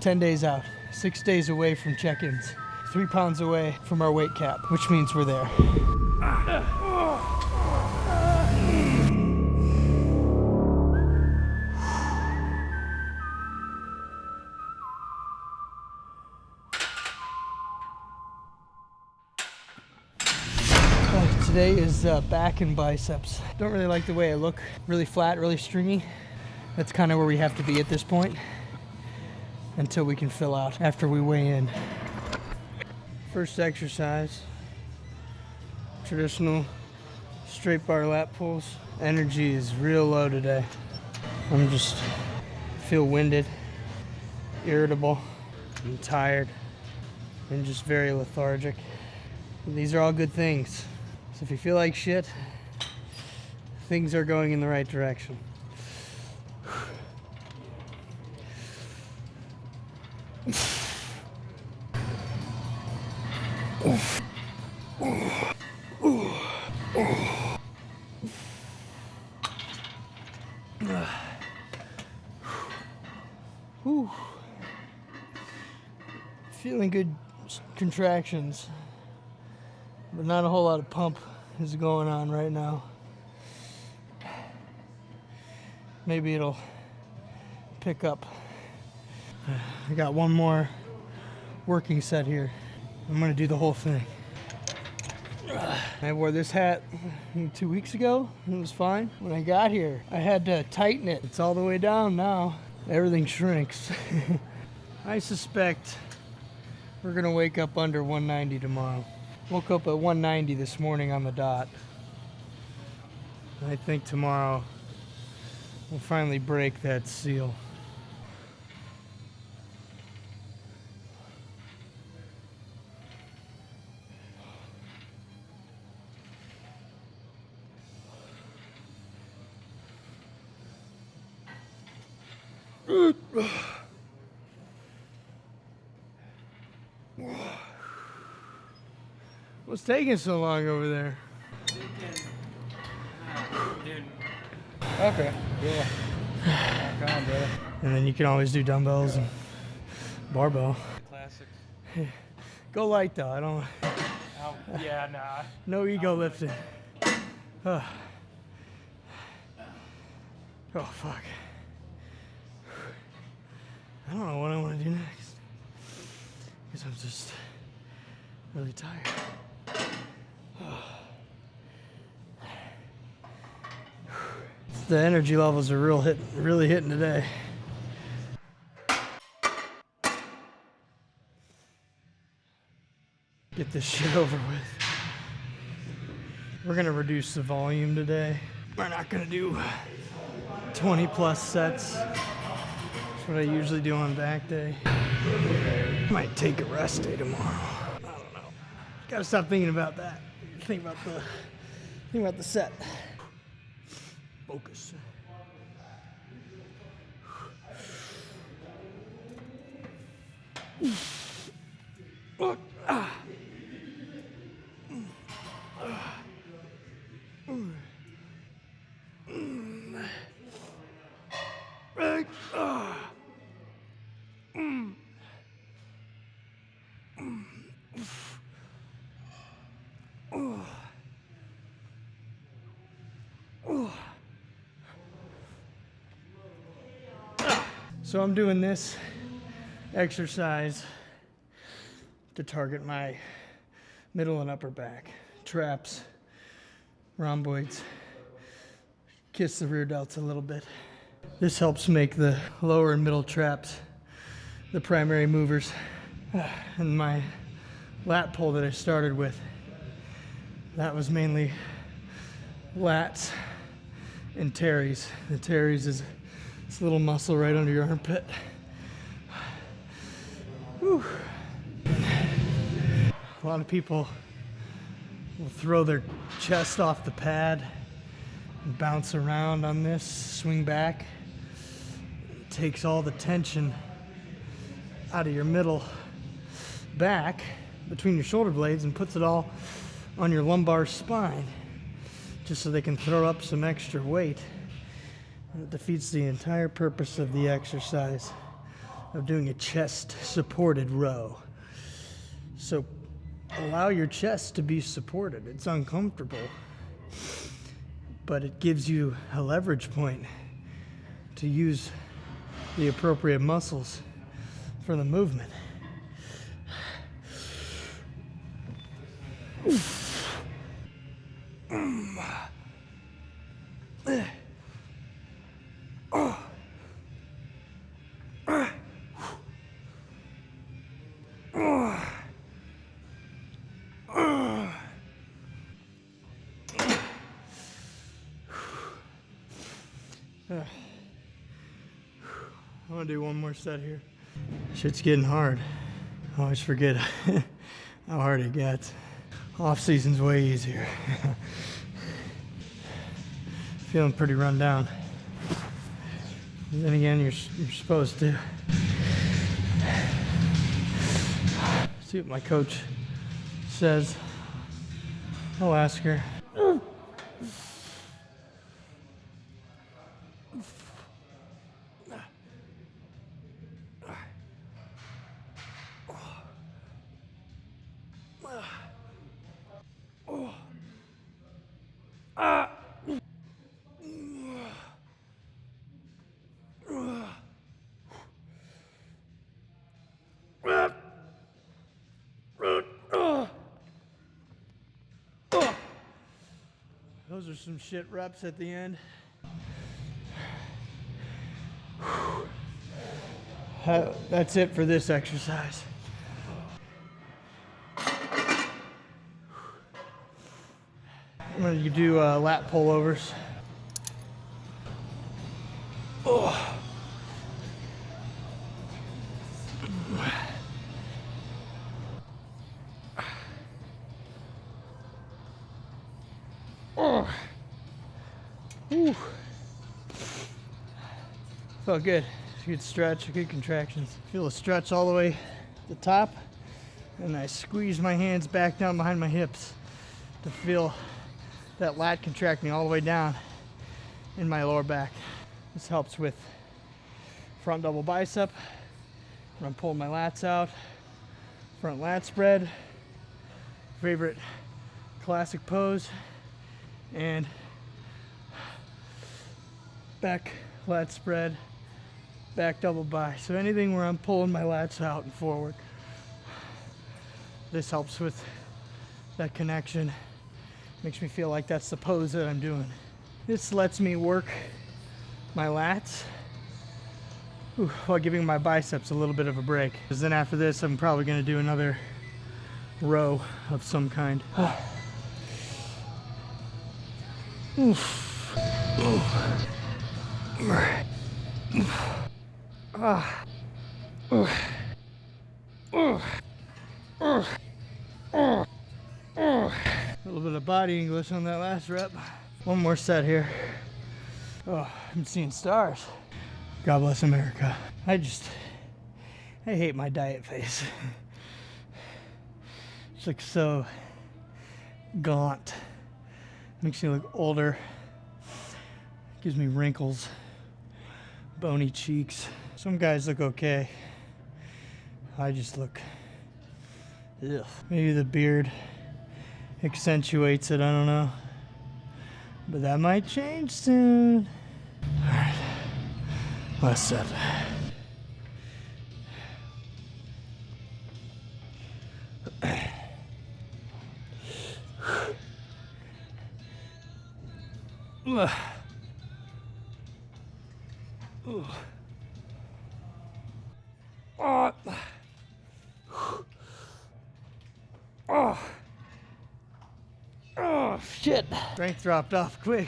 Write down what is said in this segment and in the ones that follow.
10 days out, 6 days away from check-ins, 3 pounds away from our weight cap, which means we're there. Today is back and biceps. Don't really like the way I look. Really flat, really stringy. That's kind of where we have to be at this point until we can fill out after we weigh in. First exercise, traditional straight bar lat pulls. Energy is real low today. I'm just feel winded, irritable, I'm tired, and just very lethargic. These are all good things. So if you feel like shit, things are going in the right direction. Feeling good contractions, but not a whole lot of pump is going on right now. Maybe it'll pick up. I got one more working set here. I'm gonna do the whole thing. I wore this hat 2 weeks ago. It was fine. When I got here, I had to tighten it. It's all the way down now. Everything shrinks. I suspect we're gonna wake up under 190 tomorrow. Woke up at 190 this morning on the dot. I think tomorrow we'll finally break that seal. What's taking so long over there? Okay. Yeah. Come on, brother. And then you can always do dumbbells and barbell. Classics. Go light though. I don't. Oh, yeah, nah. No ego lifting. Oh fuck. I don't know what I want to do next. Because I'm just really tired. The energy levels are really hitting today. Get this shit over with. We're gonna reduce the volume today. We're not gonna do 20 plus sets. That's what I usually do on back day. Might take a rest day tomorrow. I don't know. Gotta stop thinking about that. Think about the set. Focus. So I'm doing this exercise to target my middle and upper back, traps, rhomboids, kiss the rear delts a little bit. This helps make the lower and middle traps the primary movers. And my lat pull that I started with, that was mainly lats and teres. The teres is this little muscle right under your armpit. Whew. A lot of people will throw their chest off the pad and bounce around on this, swing back. It takes all the tension out of your middle back between your shoulder blades and puts it all on your lumbar spine, just so they can throw up some extra weight. It defeats the entire purpose of the exercise. of doing a chest supported row. So allow your chest to be supported. It's uncomfortable, but it gives you a leverage point to use the appropriate muscles for the movement. I'm gonna do one more set here. Shit's getting hard. I always forget how hard it gets. Off season's way easier. Feeling pretty run down. Then again, you're supposed to. See what my coach says. I'll ask her. Those are some shit reps at the end. That's it for this exercise. I'm going to do lat pullovers. Oh. Oh. Ooh. Felt good. It's a good stretch, a good contractions. Feel a stretch all the way to the top, and I squeeze my hands back down behind my hips to feel that lat contracting all the way down in my lower back. This helps with front double bicep when I'm pulling my lats out, front lat spread, favorite classic pose, and back lat spread, back double bi. So anything where I'm pulling my lats out and forward. This helps with that connection. Makes me feel like that's the pose that I'm doing. This lets me work my lats while giving my biceps a little bit of a break. Because then after this, I'm probably gonna do another row of some kind. Oof. A little bit of body English on that last rep. One more set here. Oh, I'm seeing stars. God bless America. I hate my diet face. It's like so gaunt. Makes me look older. Gives me wrinkles, bony cheeks. Some guys look okay. I just look, ugh. Maybe the beard accentuates it, I don't know. But that might change soon. All right, last set. Oh, shit. Strength dropped off quick.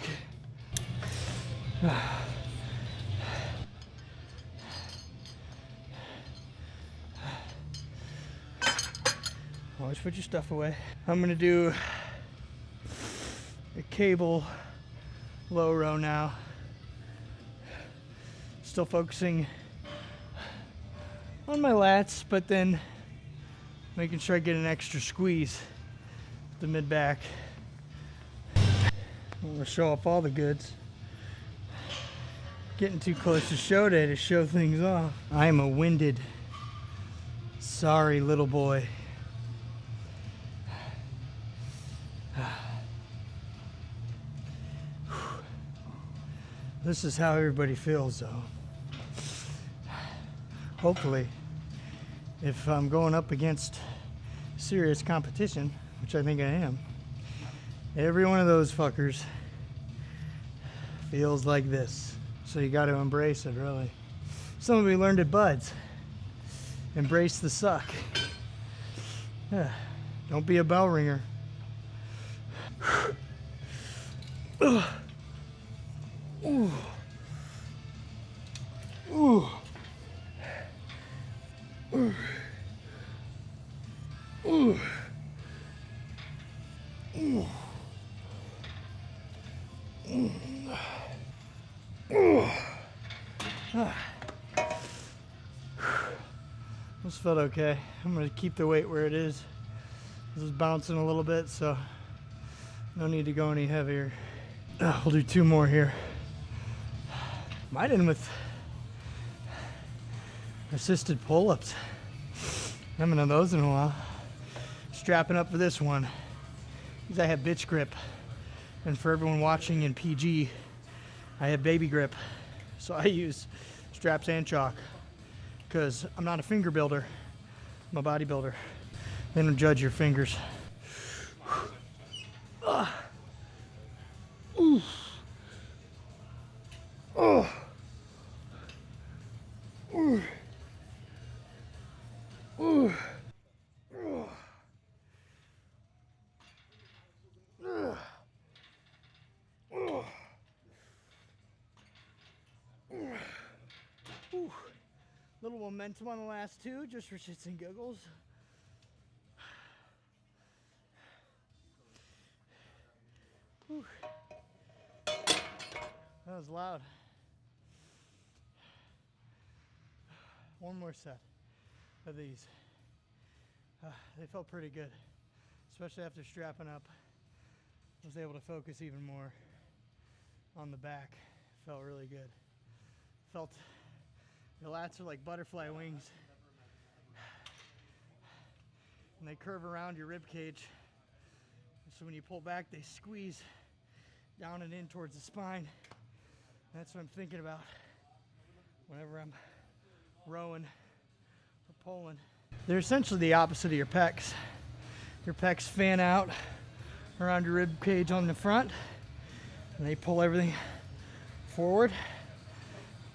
Always put your stuff away. I'm gonna do a cable low row now. Still focusing on my lats, but then making sure I get an extra squeeze at the mid back. I'm gonna show off all the goods. Getting too close to show day to show things off. I am a winded, sorry little boy. This is how everybody feels, though. Hopefully, if I'm going up against serious competition, which I think I am, every one of those fuckers feels like this. So you got to embrace it, really. Some of you learned at Buds. Embrace the suck. Yeah. Don't be a bell ringer. Ooh. Ooh. Ooh. Ooh. Ooh. Ooh. Ooh. This felt okay. I'm gonna keep the weight where it is. This is bouncing a little bit, so no need to go any heavier. We'll do 2 more here. Might end with assisted pull-ups. I haven't done those in a while. Strapping up for this one because I have bitch grip, and for everyone watching in PG, I have baby grip. So I use straps and chalk because I'm not a finger builder. I'm a bodybuilder. They don't judge your fingers. Ooh. Oh. Ooh. Ooh. Ooh. Ooh. Ooh. Little momentum on the last 2, just for shits and giggles. Whew. That was loud. One more set of these. They felt pretty good, especially after strapping up. I was able to focus even more on the back. Felt really good. Felt the lats are like butterfly wings, and they curve around your rib cage. So when you pull back, they squeeze down and in towards the spine. That's what I'm thinking about whenever I'm rowing or pulling. They're essentially the opposite of your pecs. Your pecs fan out around your rib cage on the front, and they pull everything forward.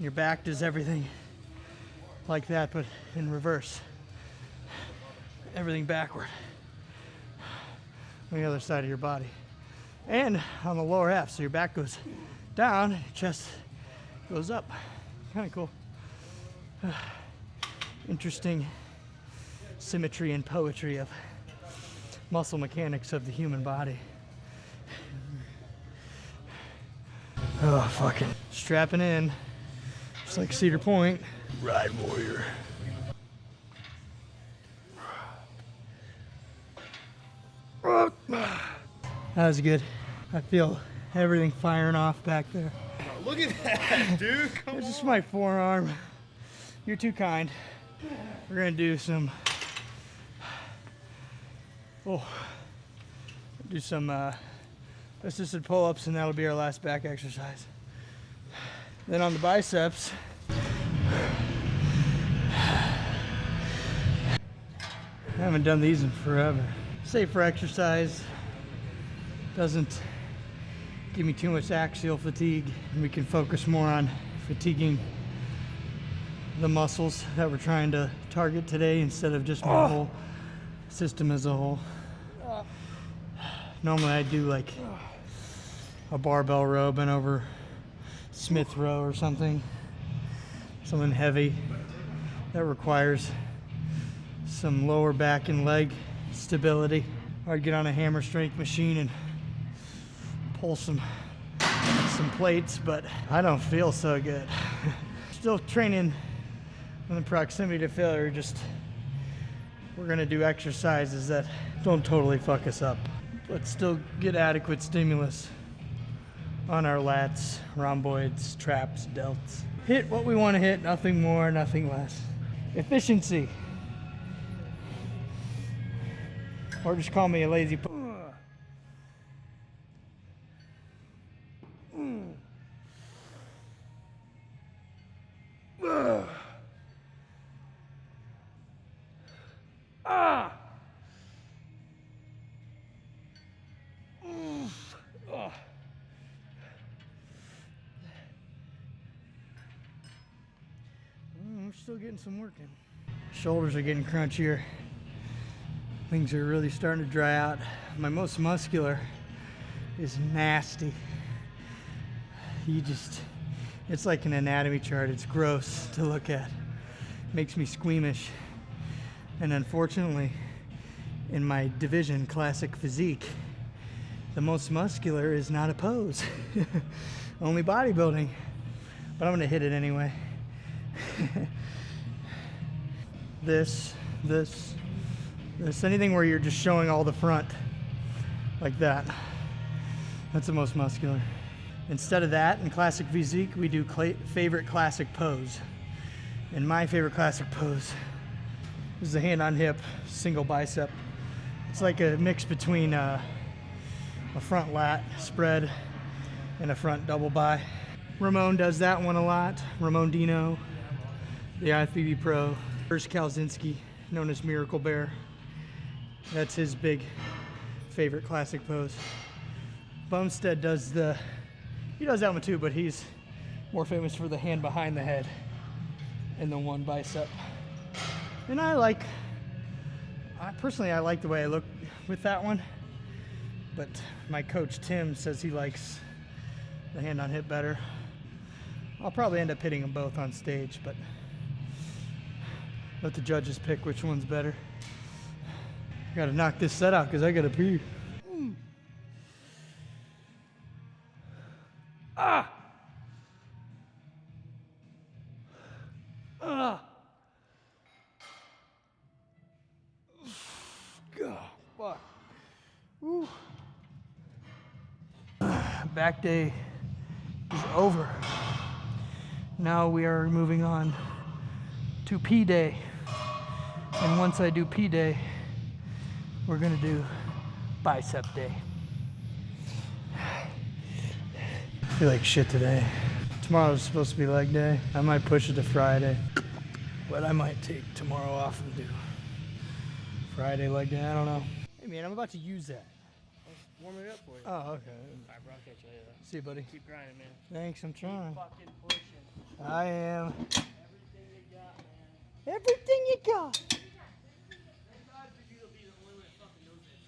Your back does everything like that, but in reverse. Everything backward on the other side of your body. And on the lower half, so your back goes down, your chest goes up. Kind of cool. Interesting symmetry and poetry of muscle mechanics of the human body. Oh, fucking strapping in, just like Cedar Point. Ride warrior. That was good. I feel everything firing off back there. Oh, look at that, dude. Come It's on. just my forearm. You're too kind. We're gonna do some. Do some assisted pull-ups, and that'll be our last back exercise. Then on the biceps, I haven't done these in forever. Safer exercise, doesn't give me too much axial fatigue, and we can focus more on fatiguing the muscles that we're trying to target today instead of just my whole system as a whole. Normally I do like a barbell row, bent over Smith row or something heavy that requires some lower back and leg stability. Or I'd get on a hammer strength machine and pull some plates, but I don't feel so good. Still training in the proximity to failure. Just we're gonna do exercises that don't totally fuck us up, but still get adequate stimulus on our lats, rhomboids, traps, delts. Hit what we want to hit, nothing more, nothing less. Efficiency. Or just call me a lazy We're still getting some work in. Shoulders are getting crunchier. Things are really starting to dry out. My most muscular is nasty. It's like an anatomy chart. It's gross to look at. Makes me squeamish. And unfortunately, in my division, classic physique, the most muscular is not a pose. Only bodybuilding. But I'm gonna hit it anyway. This, anything where you're just showing all the front, like that. That's the most muscular. Instead of that, in classic physique, we do favorite classic pose. And my favorite classic pose is the hand on hip, single bicep. It's like a mix between a front lat spread and a front double bi. Ramon does that one a lot. Ramon Dino, the IFBB Pro. First Kalzinski, known as Miracle Bear. That's his big favorite classic pose. Bumstead does that one too, but he's more famous for the hand behind the head and the one bicep. And I personally like the way I look with that one, but my coach Tim says he likes the hand on hip better. I'll probably end up hitting them both on stage, but let the judges pick which one's better. Gotta knock this set out because I gotta pee. God, fuck. Woo. Back day is over. Now we are moving on to P day. And once I do P day, we're gonna do bicep day. I feel like shit today. Tomorrow's supposed to be leg day. I might push it to Friday, but I might take tomorrow off and do Friday leg day. I don't know. Hey man, I'm about to use that. Warm it up for you. Oh, okay. Alright, bro, I'll catch you later. See you, buddy. Keep grinding, man. Thanks, I'm trying. Keep fucking pushing. I am. Everything you got, man. Everything you got. Thank God for you to be the only one that fucking knows that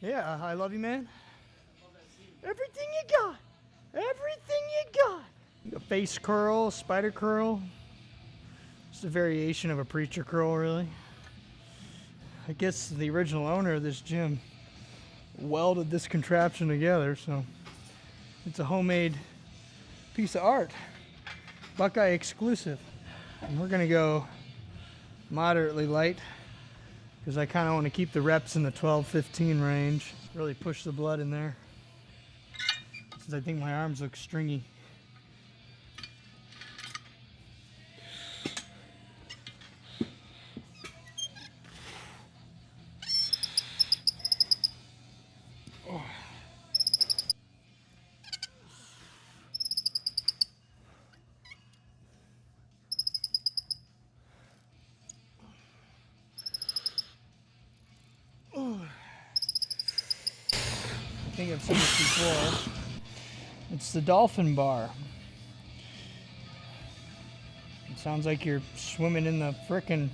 scene. Yeah, I love you, man. Love that scene. Everything you got. Everything you got. A face curl, spider curl. It's a variation of a preacher curl, really. I guess the original owner of this gym welded this contraption together, so it's a homemade piece of art. Buckeye exclusive. And we're gonna go moderately light because I kind of want to keep the reps in the 12-15 range. Really push the blood in there since I think my arms look stringy. I think I've seen this before. It's the dolphin bar. It sounds like you're swimming in the frickin'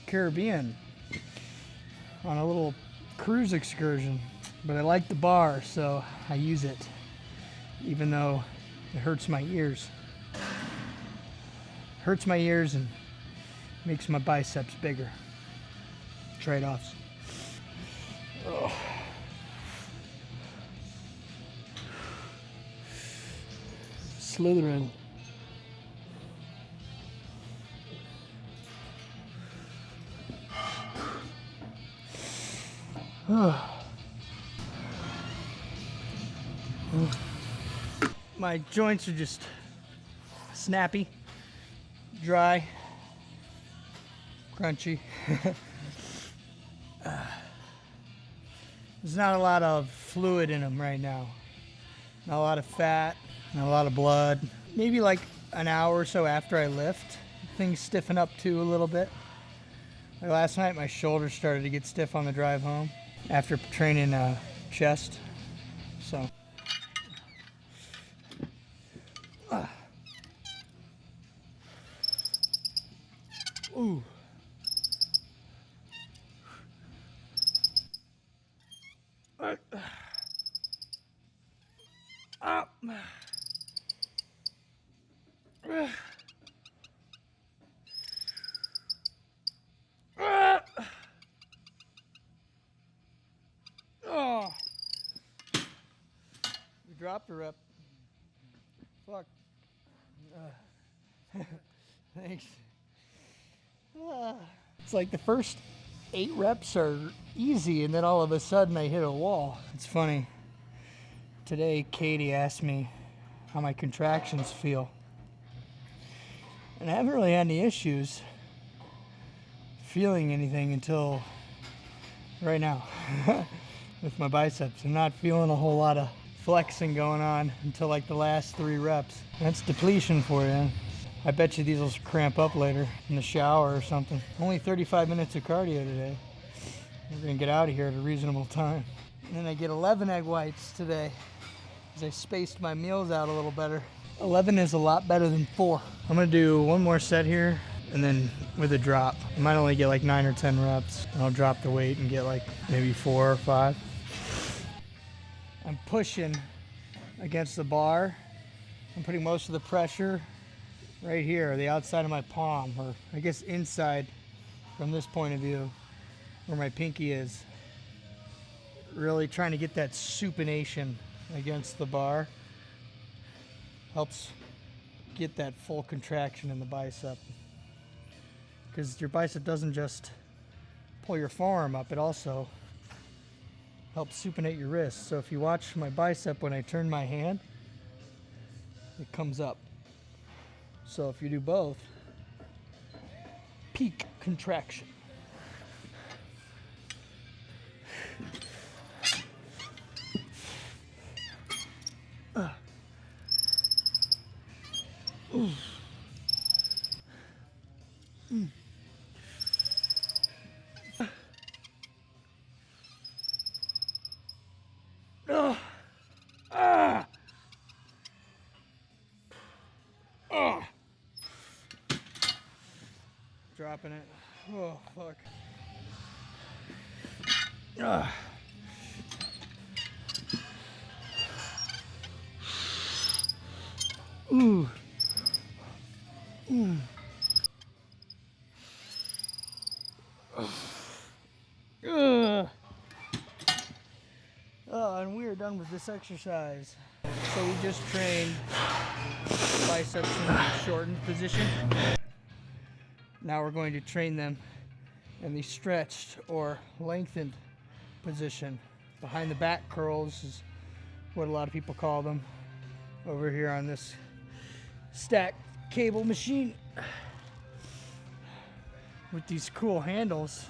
Caribbean on a little cruise excursion. But I like the bar, so I use it, even though it hurts my ears. Hurts my ears and makes my biceps bigger. Trade-offs. Oh. Slytherin. my joints are just snappy, dry, crunchy. There's not a lot of fluid in them right now. Not a lot of fat, not a lot of blood. Maybe like an hour or so after I lift, things stiffen up too a little bit. Like last night, my shoulders started to get stiff on the drive home after training chest. So. Ooh. Up. Oh. You dropped a rep. Fuck. Thanks. It's like the first 8 reps are easy, and then all of a sudden I hit a wall. It's funny. Today, Katie asked me how my contractions feel. And I haven't really had any issues feeling anything until right now with my biceps. I'm not feeling a whole lot of flexing going on until like the last 3 reps. That's depletion for you. I bet you these will cramp up later in the shower or something. Only 35 minutes of cardio today. We're gonna get out of here at a reasonable time. And then I get 11 egg whites today because I spaced my meals out a little better. 11 is a lot better than 4. I'm gonna do one more set here and then with a drop. I might only get like 9 or 10 reps. And I'll drop the weight and get like maybe 4 or 5. I'm pushing against the bar. I'm putting most of the pressure right here, the outside of my palm, or I guess inside from this point of view, where my pinky is. Really trying to get that supination against the bar. Helps get that full contraction in the bicep. Because your bicep doesn't just pull your forearm up, it also helps supinate your wrist. So if you watch my bicep when I turn my hand, it comes up. So if you do both, peak contraction. Ooh. Dropping it. Oh, fuck. Ooh. Oh, and we are done with this exercise. So we just trained biceps in the shortened position. Now we're going to train them in the stretched or lengthened position. Behind the back curls is what a lot of people call them over here on this stacked cable machine with these cool handles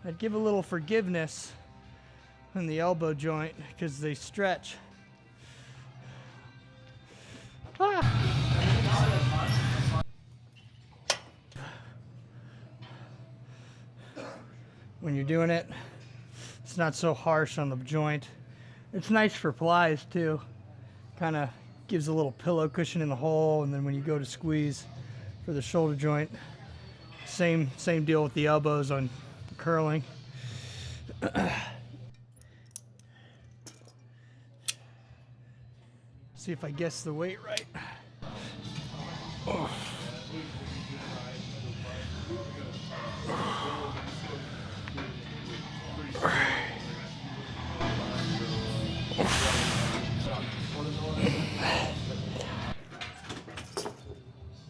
that give a little forgiveness in the elbow joint because they stretch. When you're doing it, it's not so harsh on the joint. It's nice for plies too. Kind of gives a little pillow cushion in the hole, and then when you go to squeeze for the shoulder joint, same deal with the elbows on curling. See if I guess the weight right. Oh.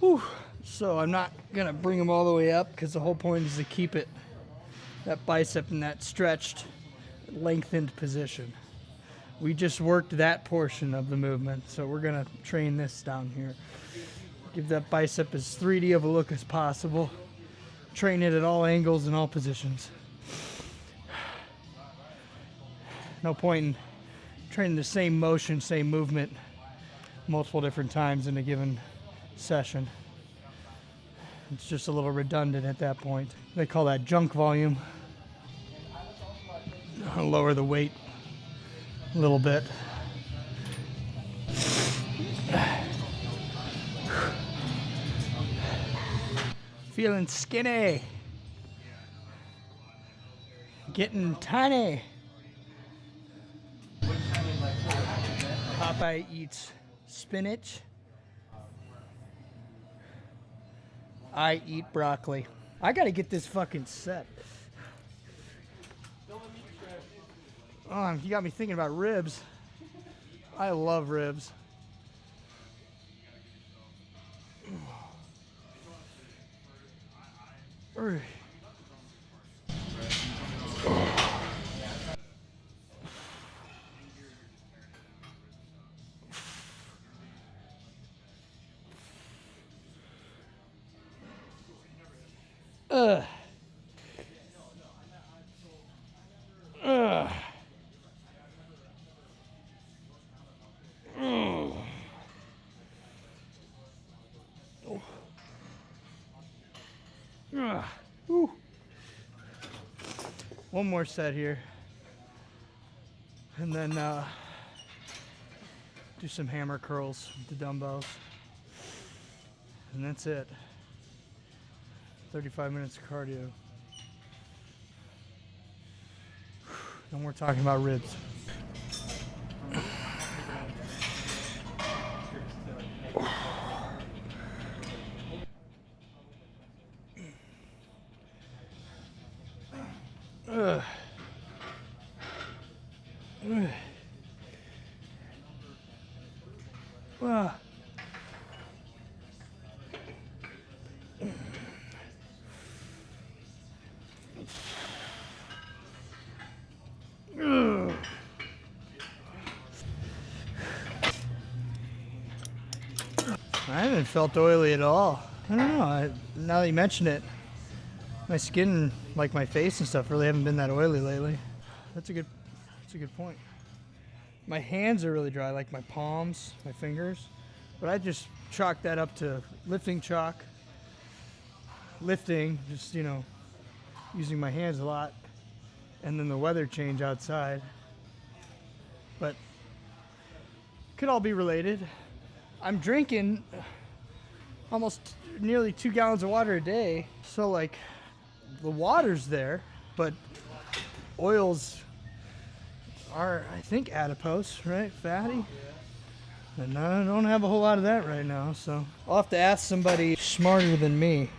Whew. So I'm not gonna bring them all the way up because the whole point is to keep it, that bicep in that stretched, lengthened position. We just worked that portion of the movement, so we're gonna train this down here. Give that bicep as 3D of a look as possible. Train it at all angles and all positions. No point in training the same motion, same movement multiple different times in a given session. It's just a little redundant at that point. They call that junk volume. I'll lower the weight a little bit. Feeling skinny. Getting tiny. Popeye eats spinach. I eat broccoli. I gotta get this fucking set. Oh, you got me thinking about ribs. I love ribs. Ugh. Ugh. Ooh. One more set here, and then do some hammer curls with the dumbbells, and that's it. 35 minutes of cardio. No more talking about ribs. Ugh. Ugh. Ah. Ugh. I haven't felt oily at all. I don't know. Now that you mention it, my skin, like my face and stuff, really haven't been that oily lately. That's a good point. My hands are really dry, like my palms, my fingers, but I just chalk that up to lifting chalk. Lifting, just, you know, using my hands a lot, and then the weather change outside. But could all be related. I'm drinking almost nearly 2 gallons of water a day, so like the water's there, but oils are, I think, adipose, right? Fatty. And I don't have a whole lot of that right now, so I'll have to ask somebody smarter than me.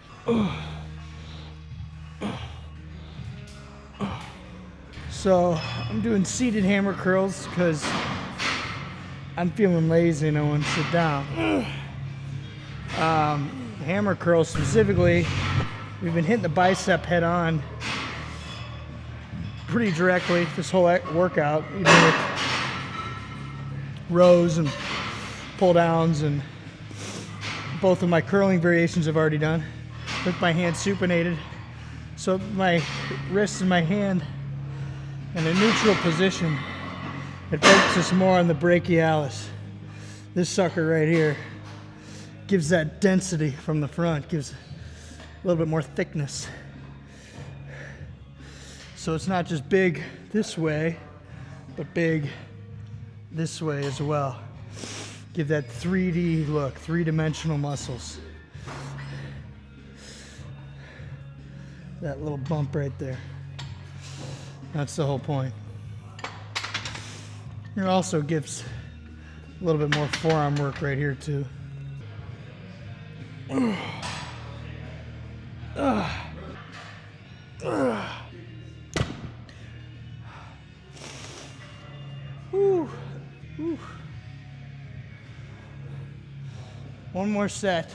So I'm doing seated hammer curls because I'm feeling lazy and I want to sit down. Hammer curls specifically, we've been hitting the bicep head on pretty directly this whole workout, even with rows and pull downs, and both of my curling variations I've already done with my hand supinated, so my wrist and my hand in a neutral position. It focuses more on the brachialis. This sucker right here gives that density from the front, gives a little bit more thickness. So it's not just big this way, but big this way as well. Give that 3D look, three-dimensional muscles. That little bump right there. That's the whole point. It also gives a little bit more forearm work right here too. Whew. Whew. One more set,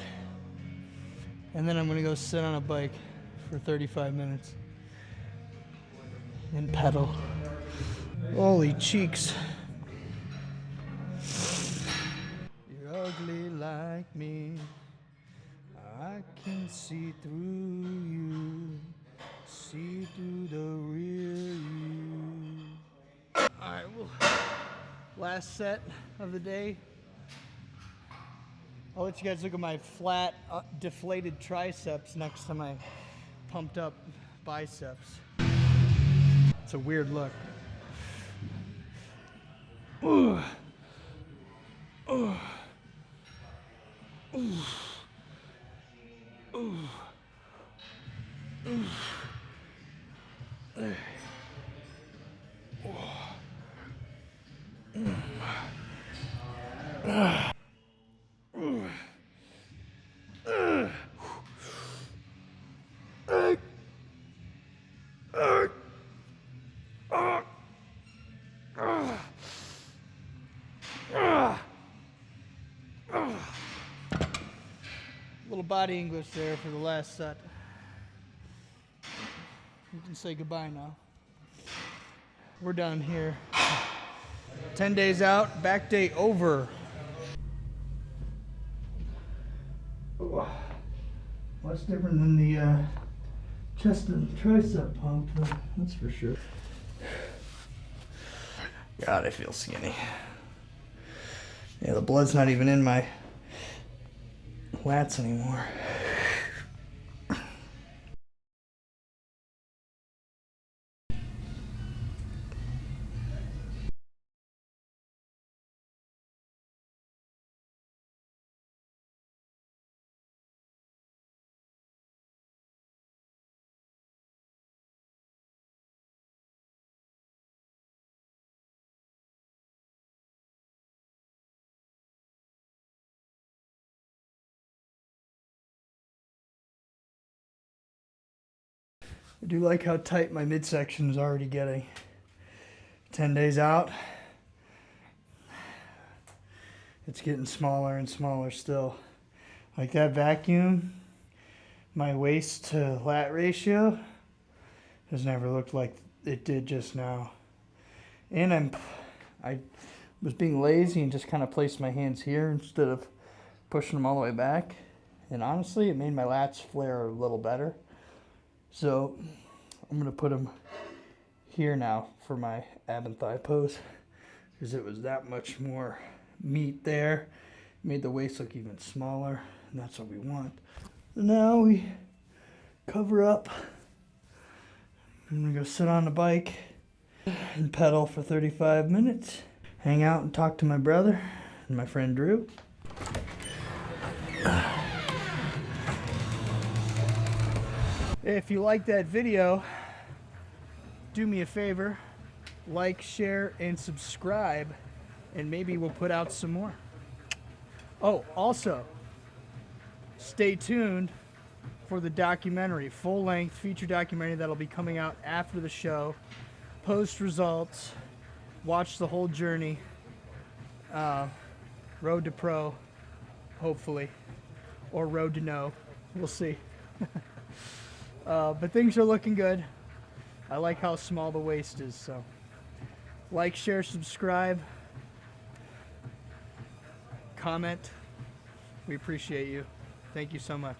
and then I'm gonna go sit on a bike for 35 minutes and pedal. Holy cheeks. like me. I can see through you, see through the real you. All right, well, last set of the day. I'll let you guys look at my flat, deflated triceps next to my pumped up biceps. It's a weird look. Ooh. Ooh. Ooh. Ooh. Ooh. Little body English there for the last set. You can say goodbye now. We're done here. 10 days out, back day over. Much different than the chest and tricep pump, that's for sure. God, I feel skinny. Yeah, the blood's not even in my lats anymore. I do like how tight my midsection is already getting. 10 days out, it's getting smaller and smaller still. Like that vacuum, my waist to lat ratio has never looked like it did just now. And I was being lazy and just kind of placed my hands here instead of pushing them all the way back. And honestly, it made my lats flare a little better. So I'm gonna put them here now for my ab and thigh pose because it was that much more meat there. Made the waist look even smaller, and that's what we want. Now we cover up. I'm gonna go sit on the bike and pedal for 35 minutes. Hang out and talk to my brother and my friend Drew. If you like that video, do me a favor, like, share, and subscribe, and maybe we'll put out some more. Oh, also, stay tuned for the documentary, full-length feature documentary that'll be coming out after the show. Post results, watch the whole journey, road to pro, hopefully, or road to no, we'll see. But things are looking good. I like how small the waist is, so like, share, subscribe, comment. We appreciate you. Thank you so much.